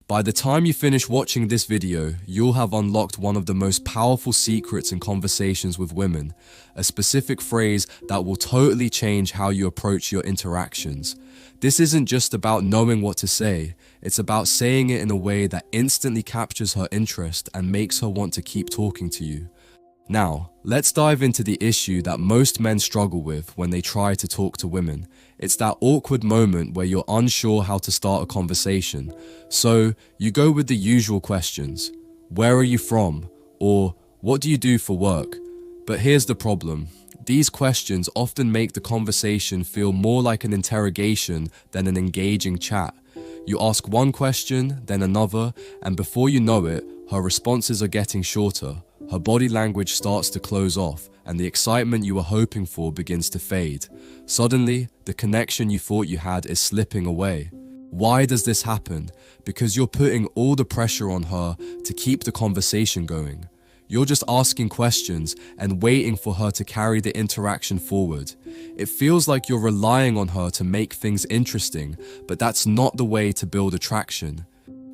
By the time you finish watching this video, you'll have unlocked one of the most powerful secrets in conversations with women, a specific phrase that will totally change how you approach your interactions. This isn't just about knowing what to say, it's about saying it in a way that instantly captures her interest and makes her want to keep talking to you. Now, let's dive into the issue that most men struggle with when they try to talk to women. It's that awkward moment where you're unsure how to start a conversation. So, you go with the usual questions. Where are you from? Or, what do you do for work? But here's the problem. These questions often make the conversation feel more like an interrogation than an engaging chat. You ask one question, then another, and before you know it, her responses are getting shorter. Her body language starts to close off, and the excitement you were hoping for begins to fade. Suddenly, the connection you thought you had is slipping away. Why does this happen? Because you're putting all the pressure on her to keep the conversation going. You're just asking questions and waiting for her to carry the interaction forward. It feels like you're relying on her to make things interesting, but that's not the way to build attraction.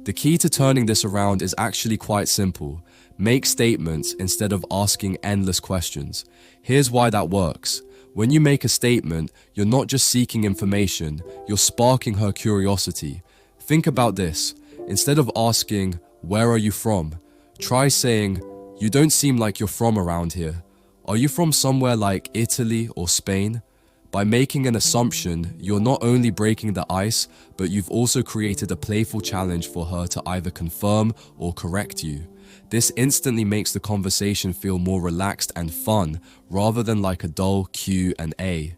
The key to turning this around is actually quite simple. Make statements instead of asking endless questions. Here's why that works. When you make a statement, you're not just seeking information, you're sparking her curiosity. Think about this. Instead of asking, "Where are you from?" try saying, "You don't seem like you're from around here. Are you from somewhere like Italy or Spain?" By making an assumption, you're not only breaking the ice, but you've also created a playful challenge for her to either confirm or correct you. This instantly makes the conversation feel more relaxed and fun, rather than like a dull Q&A.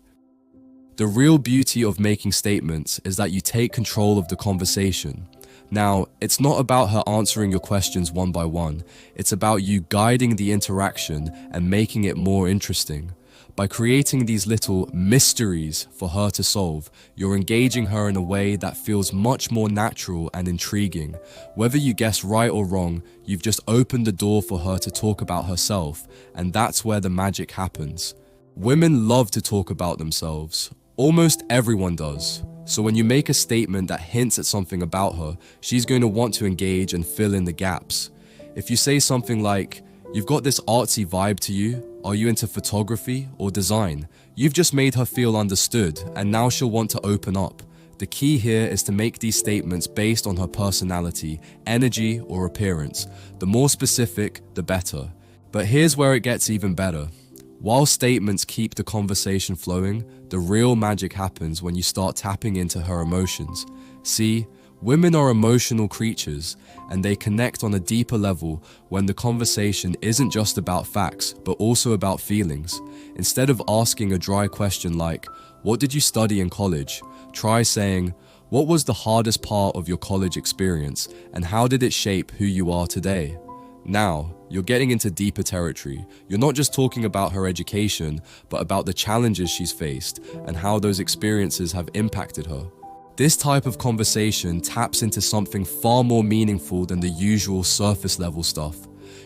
The real beauty of making statements is that you take control of the conversation. Now, it's not about her answering your questions one by one, it's about you guiding the interaction and making it more interesting. By creating these little mysteries for her to solve, you're engaging her in a way that feels much more natural and intriguing. Whether you guess right or wrong, you've just opened the door for her to talk about herself, and that's where the magic happens. Women love to talk about themselves. Almost everyone does. So when you make a statement that hints at something about her, she's going to want to engage and fill in the gaps. If you say something like, "You've got this artsy vibe to you. Are you into photography or design?" You've just made her feel understood, and now she'll want to open up. The key here is to make these statements based on her personality, energy, or appearance. The more specific, the better. But here's where it gets even better. While statements keep the conversation flowing, the real magic happens when you start tapping into her emotions. See, women are emotional creatures, and they connect on a deeper level when the conversation isn't just about facts, but also about feelings. Instead of asking a dry question like, "What did you study in college?" try saying, "What was the hardest part of your college experience, and how did it shape who you are today?" Now, you're getting into deeper territory. You're not just talking about her education, but about the challenges she's faced and how those experiences have impacted her. This type of conversation taps into something far more meaningful than the usual surface level stuff.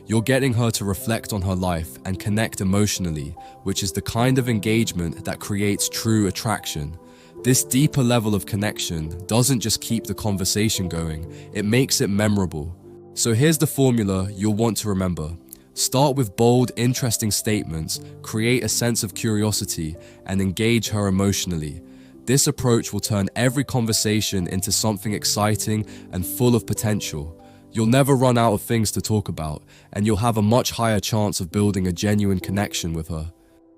You're getting her to reflect on her life and connect emotionally, which is the kind of engagement that creates true attraction. This deeper level of connection doesn't just keep the conversation going, it makes it memorable. So here's the formula you'll want to remember. Start with bold, interesting statements, create a sense of curiosity, and engage her emotionally. This approach will turn every conversation into something exciting and full of potential. You'll never run out of things to talk about, and you'll have a much higher chance of building a genuine connection with her.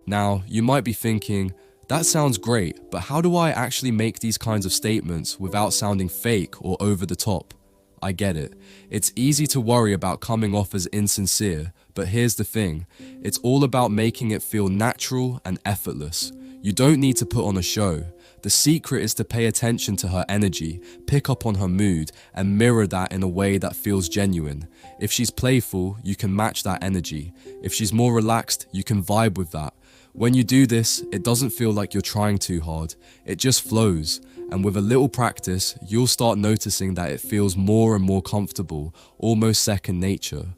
Now, you might be thinking, that sounds great, but how do I actually make these kinds of statements without sounding fake or over the top? I get it. It's easy to worry about coming off as insincere, but here's the thing. It's all about making it feel natural and effortless. You don't need to put on a show. The secret is to pay attention to her energy, pick up on her mood, and mirror that in a way that feels genuine. If she's playful, you can match that energy. If she's more relaxed, you can vibe with that. When you do this, it doesn't feel like you're trying too hard. It just flows. And with a little practice, you'll start noticing that it feels more and more comfortable, almost second nature.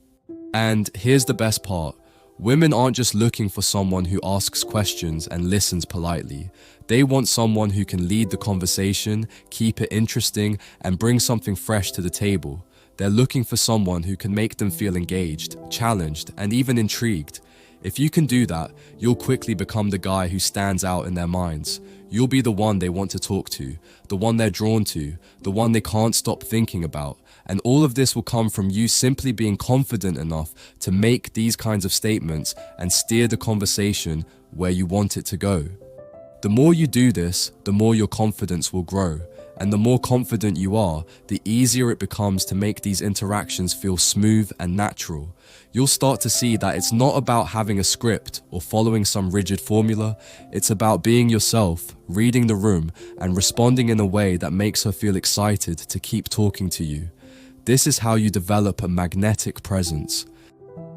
And here's the best part. Women aren't just looking for someone who asks questions and listens politely. They want someone who can lead the conversation, keep it interesting, and bring something fresh to the table. They're looking for someone who can make them feel engaged, challenged, and even intrigued. If you can do that, you'll quickly become the guy who stands out in their minds. You'll be the one they want to talk to, the one they're drawn to, the one they can't stop thinking about. And all of this will come from you simply being confident enough to make these kinds of statements and steer the conversation where you want it to go. The more you do this, the more your confidence will grow. And the more confident you are, the easier it becomes to make these interactions feel smooth and natural. You'll start to see that it's not about having a script or following some rigid formula. It's about being yourself, reading the room, and responding in a way that makes her feel excited to keep talking to you. This is how you develop a magnetic presence.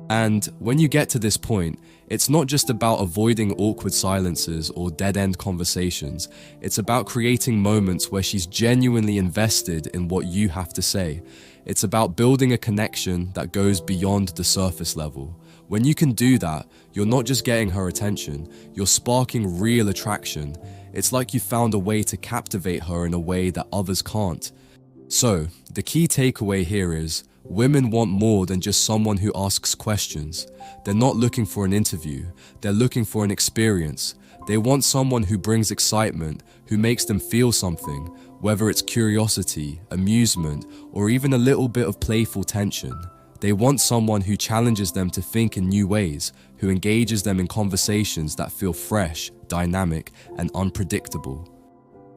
And when you get to this point, it's not just about avoiding awkward silences or dead-end conversations. It's about creating moments where she's genuinely invested in what you have to say. It's about building a connection that goes beyond the surface level. When you can do that, you're not just getting her attention, you're sparking real attraction. It's like you found a way to captivate her in a way that others can't. So, the key takeaway here is, women want more than just someone who asks questions. They're not looking for an interview, they're looking for an experience. They want someone who brings excitement, who makes them feel something, whether it's curiosity, amusement, or even a little bit of playful tension. They want someone who challenges them to think in new ways, who engages them in conversations that feel fresh, dynamic, and unpredictable.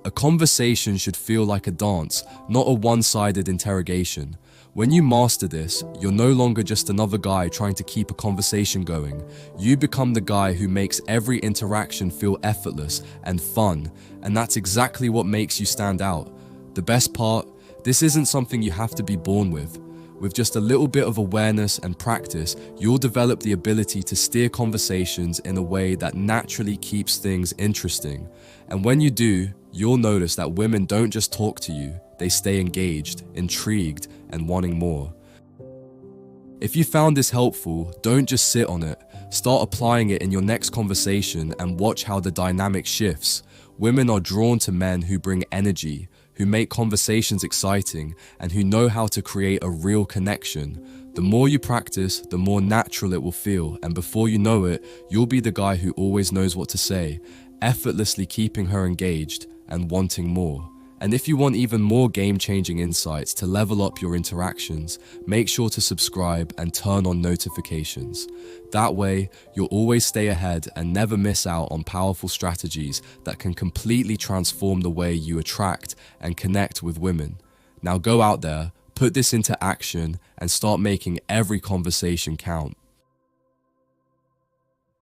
A conversation should feel like a dance, not a one-sided interrogation. When you master this, you're no longer just another guy trying to keep a conversation going. You become the guy who makes every interaction feel effortless and fun, and that's exactly what makes you stand out. The best part, this isn't something you have to be born with. With just a little bit of awareness and practice, you'll develop the ability to steer conversations in a way that naturally keeps things interesting. And when you do, you'll notice that women don't just talk to you, they stay engaged, intrigued, and wanting more. If you found this helpful, don't just sit on it. Start applying it in your next conversation and watch how the dynamic shifts. Women are drawn to men who bring energy, who make conversations exciting, and who know how to create a real connection. The more you practice, the more natural it will feel, and before you know it, you'll be the guy who always knows what to say, effortlessly keeping her engaged and wanting more. And if you want even more game-changing insights to level up your interactions, make sure to subscribe and turn on notifications. That way, you'll always stay ahead and never miss out on powerful strategies that can completely transform the way you attract and connect with women. Now go out there, put this into action, and start making every conversation count.